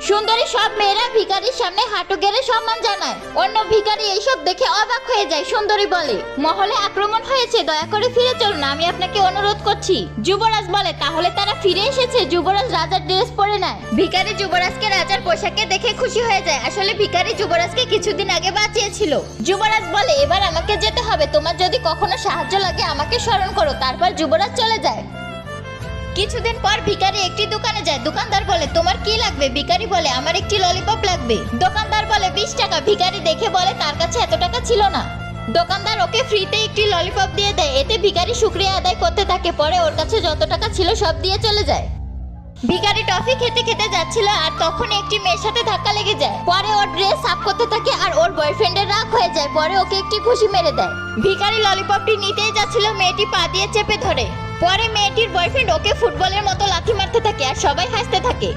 সুন্দরী সব মেয়েরা ভিখারির সামনে হাঁটু গেড়ে সম্মান জানায়। অন্য ভিখারি এইসব দেখে অবাক হয়ে যায়। সুন্দরী বলে, মহলে আক্রমণ হয়েছে, দয়া করে ফিরে চলুন, আমি আপনাকে অনুরোধ করছি। যুবরাজ বলে, তাহলে তারা ফিরে এসেছে। যুবরাজ রাজার ড্রেস পরে নেয়। ভিখারি যুবরাজকে রাজার পোশাকে দেখে খুশি হয়ে যায়। আসলে ভিখারি যুবরাজকে কিছুদিন আগে বাঁচিয়েছিল। যুবরাজ বলে, এবার আমাকে যেতে হবে, তোমার যদি কখনো সাহায্য লাগে আমাকে স্মরণ করো। তারপর যুবরাজ চলে যায়। কিছুদিন পর ভিখারি একটি দোকানে যায়। দোকানদার বলে, তোমার কি লাগবে? ভিখারি বলে, আমার একটি ললিপপ লাগবে। দোকানদার বলে, 20 টাকা। ভিখারি দেখে বলে, তার কাছে এত টাকা ছিল না। দোকানদার ওকে ফ্রিতে একটি ললিপপ দিয়ে দেয়। এতে ভিখারি শুকরিয়া আদায় করতে থাকে। পরে ওর কাছে যত টাকা ছিল সব দিয়ে চলে যায়। ভিখারি টফি খেতে খেতে যাচ্ছিল আর তখন একটি মেয়ের সাথে ধাক্কা লেগে যায়। পরে ওর ড্রেস সাফ করতে থাকে আর ওর বয়ফ্রেন্ডের রাগ হয়ে যায়। পরে ওকে একটি ঘুষি মেরে দেয়। ভিখারি ললিপপটি নিতেই যাচ্ছিল, মেয়েটি পা দিয়ে চেপে ধরে। পরে মেয়েটির বয়ফ্রেন্ড ওকে ফুটবলের মতো লাথি মারতে থাকে আর সবাই হাসতে থাকে।